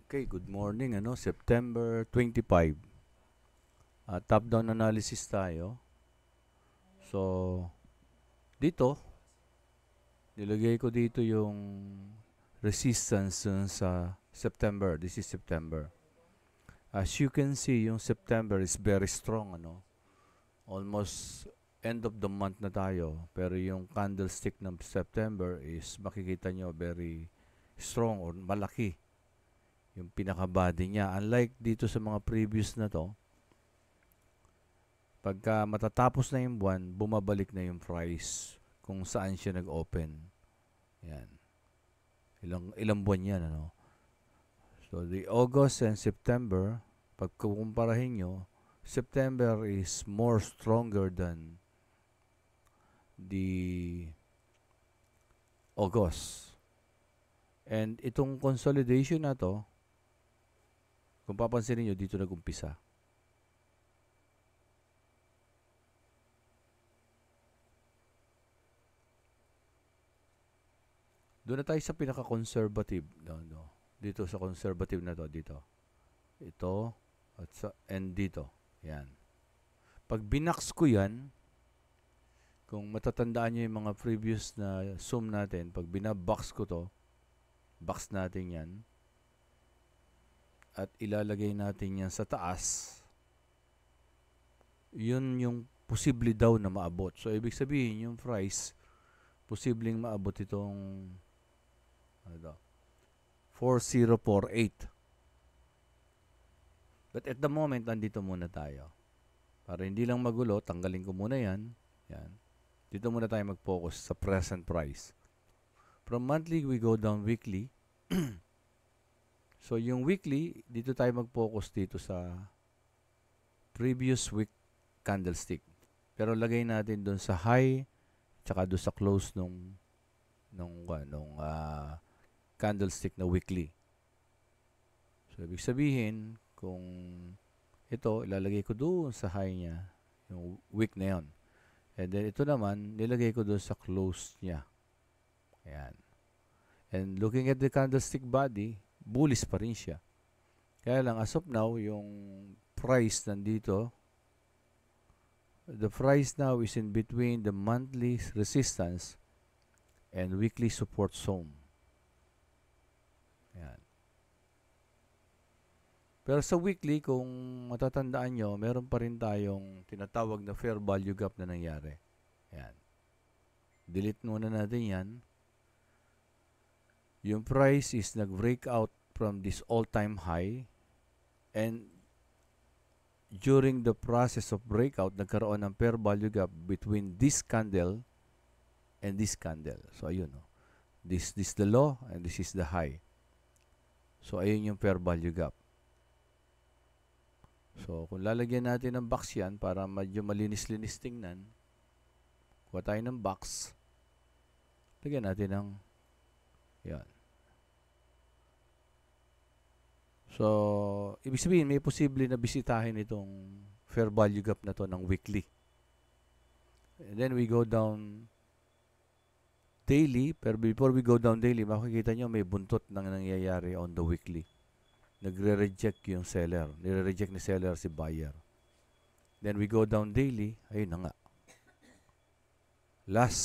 Okay, good morning. September 25. Top-down analysis tayo. So, dito, nilagay ko dito yung resistance sa September. This is September. As you can see, yung September is very strong. Almost end of the month na tayo. Pero yung candlestick ng September is makikita nyo very strong or malaki. Yung pinaka-body niya. Unlike dito sa mga previous na to, pagka matatapos na yung buwan, bumabalik na yung price kung saan siya nag-open. Yan. Ilang buwan yan, So, the August and September, pag kukumparahin nyo, September is more stronger than the August. And itong consolidation na to, kung papansin niyo dito nag-umpisa. Doon na tayo sa pinaka-conservative. Dito sa conservative na to, dito. Ito, and dito. Yan. Pag binax ko yan, kung matatandaan nyo yung mga previous na zoom natin, pag binabox ko to, box natin yan, at ilalagay natin yan sa taas, yun yung posible daw na maabot. So, ibig sabihin, yung price, posibleng maabot itong 4048. But at the moment, nandito muna tayo. Para hindi lang magulo, tanggalin ko muna yan. Yan. Dito muna tayo mag-focus sa present price. From monthly, we go down weekly. So, yung weekly, dito tayo mag-focus dito sa previous week candlestick. Pero lagay natin doon sa high, tsaka doon sa close nung candlestick na weekly. So, ibig sabihin, kung ito, ilalagay ko doon sa high niya, yung week na yun. And then, ito naman, nilagay ko doon sa close niya. Ayan. And looking at the candlestick body, bullish pa rin siya. Kaya lang, as of now, yung price nandito, the price now is in between the monthly resistance and weekly support zone. Ayan. Pero sa weekly, kung matatandaan nyo, meron pa rin tayong tinatawag na fair value gap na nangyari. Ayan. Delete muna natin yan. Yung price is nag-break out from this all-time high, and during the process of breakout, nagkaroon ng fair value gap between this candle and this candle. So, ayun. This the low and this is the high. So, ayun yung fair value gap. So, kung lalagyan natin ng box yan para medyo malinis-linis tingnan, kuha tayo ng box, lagyan natin ng yan. So, ibig sabihin, may posible na bisitahin itong fair value gap na to ng weekly. And then, we go down daily. Pero before we go down daily, makikita nyo may buntot na nangyayari on the weekly. Nagre-reject yung seller. Nire-reject ni seller si buyer. Then, we go down daily. Ayun na nga. Last,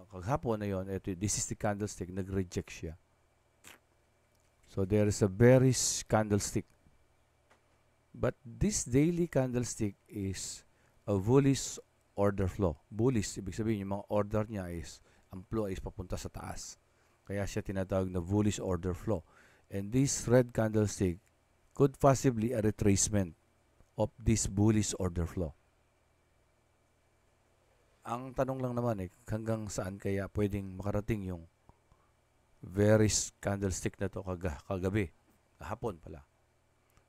kaghapon na yun, this is the candlestick. Nag-reject siya. So, there is a bearish candlestick. But this daily candlestick is a bullish order flow. Bullish, ibig sabihin, yung mga order niya is, ang flow is papunta sa taas. Kaya siya tinatawag na bullish order flow. And this red candlestick could possibly a retracement of this bullish order flow. Ang tanong lang naman hanggang saan kaya pwedeng makarating yung bearish candlestick na to kagabi, kahapon pala.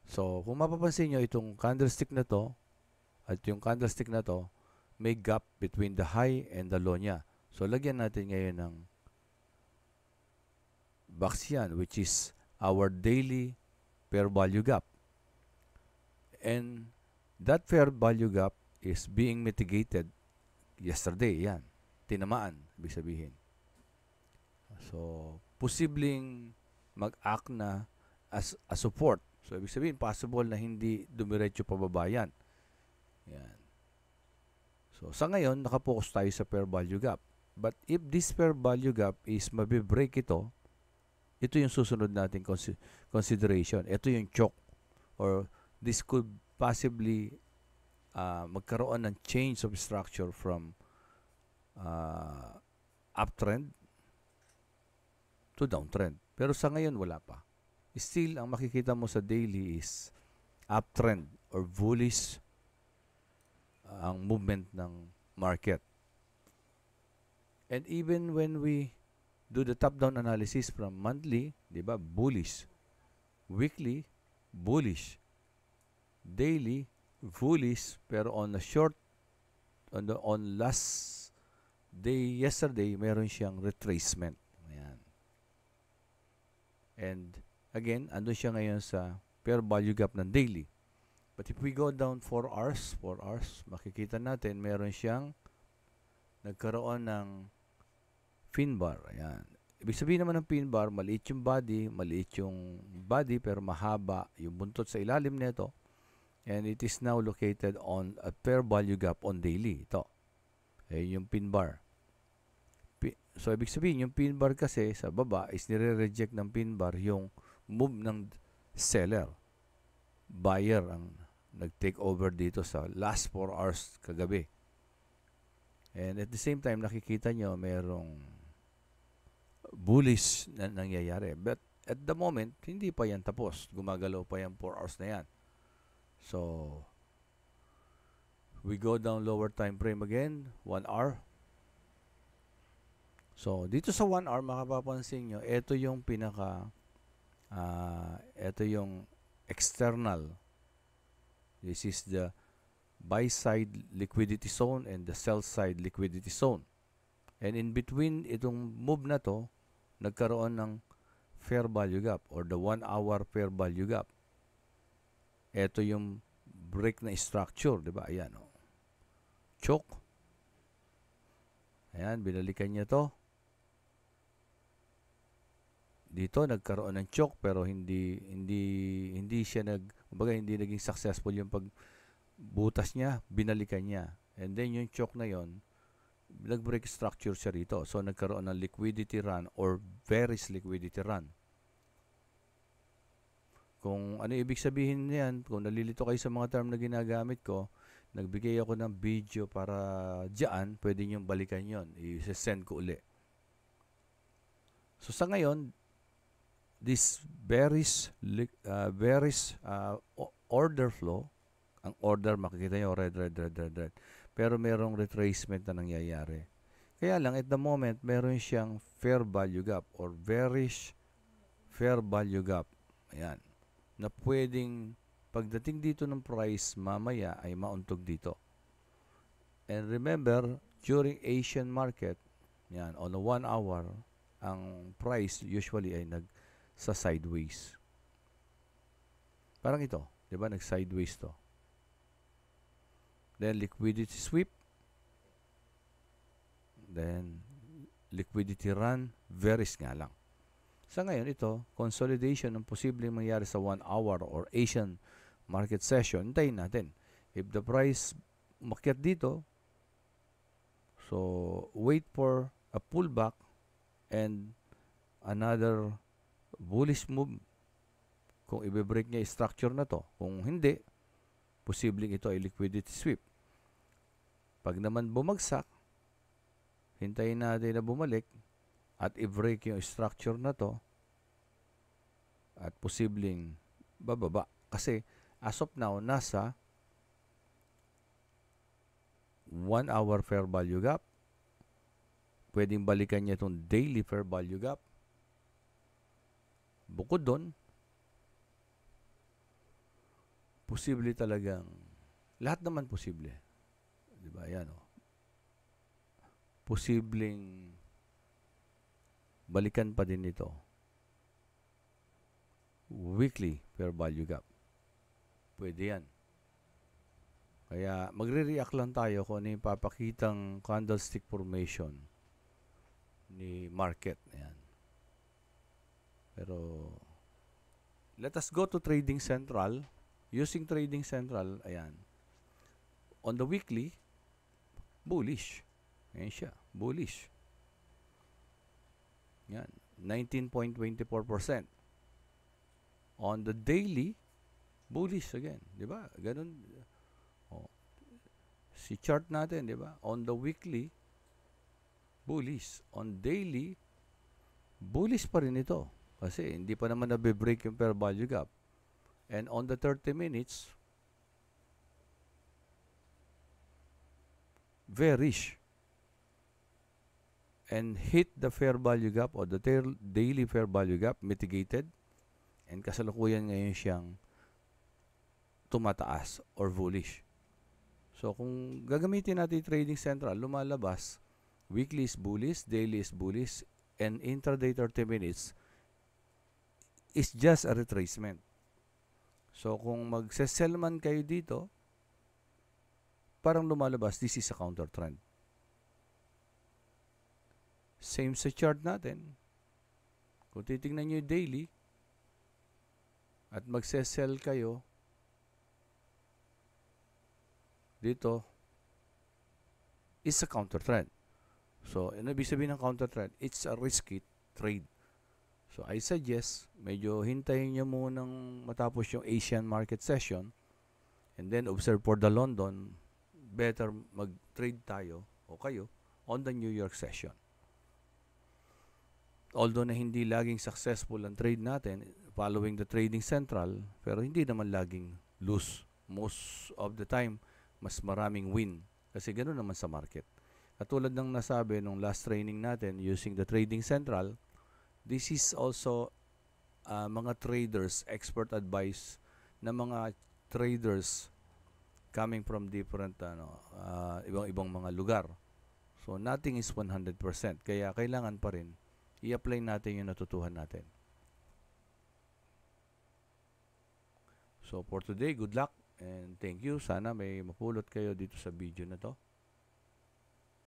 So, kung mapapansin nyo, itong candlestick na to at yung candlestick na to, may gap between the high and the low niya. So, lagyan natin ngayon ng box yan, which is our daily fair value gap. And that fair value gap is being mitigated yesterday. Yan. Tinamaan, ibig sabihin. So, posibleng mag-act na as a support. So, ibig sabihin, possible na hindi dumiretso pababa yan. Yan. So, sa ngayon, nakapokus tayo sa fair value gap. But if this fair value gap is mabibreak ito yung susunod nating consideration. Ito yung choke. Or this could possibly magkaroon ng change of structure from uptrend to downtrend. Pero sa ngayon, wala pa. Still, ang makikita mo sa daily is uptrend or bullish ang movement ng market. And even when we do the top-down analysis from monthly, di ba, bullish. Weekly, bullish. Daily, bullish. Pero on the short, on last day, yesterday, meron siyang retracement. Ayan. And again, andun siya ngayon sa fair value gap ng daily. But if we go down 4 hours, makikita natin meron siyang nagkaroon ng fin bar. Ayan. Ibig sabihin naman ng pin bar, maliit yung body pero mahaba yung buntot sa ilalim nito. And it is now located on a fair value gap on daily. Ito. Ayun yung pin bar. So, ibig sabihin, yung pin bar kasi sa baba is nire-reject ng pin bar yung move ng seller. Buyer ang nag-take over dito sa last 4 hours kagabi. And at the same time, nakikita nyo merong bullish na nangyayari. But at the moment, hindi pa yan tapos. Gumagalaw pa yan 4 hours na yan. So, we go down lower time frame again, 1 hour. So, dito sa 1 hour, makapapansin nyo, ito yung ito yung external. This is the buy side liquidity zone and the sell side liquidity zone. And in between itong move na to, nagkaroon ng fair value gap or the 1 hour fair value gap. Ito yung break na structure, di ba? Ayan, oh. Choke. Ayan, binalikan niya to. Dito nagkaroon ng choke pero hindi siya hindi naging successful yung pagbutas niya, binalikan niya. And then yung choke na yon, nag-break structure siya rito. So nagkaroon ng liquidity run or bearish liquidity run. Kung ano ibig sabihin niyan, kung nalilito kayo sa mga term na ginagamit ko, nagbigay ako ng video para diyan, pwede niyo balikan yon. I-send ko uli. So sa ngayon, this bearish order flow, ang order makikita nyo red. Pero merong retracement na nangyayari. Kaya lang at the moment meron siyang fair value gap or bearish fair value gap. Ayan. Na pwedeng pagdating dito ng price mamaya ay mauntog dito. And remember, during Asian market, yan, on a 1 hour, ang price usually ay sa sideways. Parang ito, 'di ba? Nag-sideways to. Then liquidity sweep. Then liquidity run, bearish nga lang. Sa ngayon ito, consolidation ng posibleng mangyari sa 1 hour or Asian market session. Hintayin natin. If the price umakyat dito, so wait for a pullback and another bullish move kung i-break niya yung structure na to. Kung hindi, posibleng ito ay liquidity sweep. Pag naman bumagsak, hintayin natin na bumalik at i-break yung structure na to at posibleng bababa. Kasi as of now, nasa 1 hour fair value gap. Pwedeng balikan niya itong daily fair value gap. Bukod doon, posible talagang, lahat naman posible. Diba? Yan, oh. Posibleng balikan pa din ito. Weekly fair value gap. Pwede yan. Kaya magre-react lang tayo kung ano yung papakitang candlestick formation ni market. Ayan. Pero, let us go to Trading Central. Using Trading Central, ayan. On the weekly, bullish. Ayan siya, bullish. Yan, 19.24%. On the daily, bullish again, 'di ba? Ganun. Oh. Si chart natin, 'di ba? On the weekly, bullish. On daily, bullish pa rin ito. Kasi hindi pa naman nabe-break yung fair value gap. And on the 30 minutes, bearish. And hit the fair value gap or the daily fair value gap, mitigated. And kasalukuyan ngayon siyang tumataas or bullish. So, kung gagamitin natin Trading Central, lumalabas, weekly is bullish, daily is bullish, and intraday 30 minutes is just a retracement. So, kung mag-sell man kayo dito, parang lumalabas, this is a counter trend. Same sa chart natin. Kung titingnan nyo yung daily, at magse-sell kayo, dito, is a counter trend. So, ano ibig sabihin ng counter trend? It's a risky trade. So, I suggest, medyo hintayin nyo munang matapos yung Asian market session, and then observe for the London. Better mag-trade tayo, o kayo, on the New York session. Although na hindi laging successful ang trade natin following the Trading Central, pero hindi naman laging lose. Most of the time, mas maraming win. Kasi ganoon naman sa market. Katulad ng nasabi nung last training natin using the Trading Central, this is also mga traders, expert advice na mga traders coming from different ibang mga lugar. So, nothing is 100%. Kaya kailangan pa rin i-apply natin yung natutuhan natin. So, for today, good luck and thank you. Sana may mapulot kayo dito sa video na to.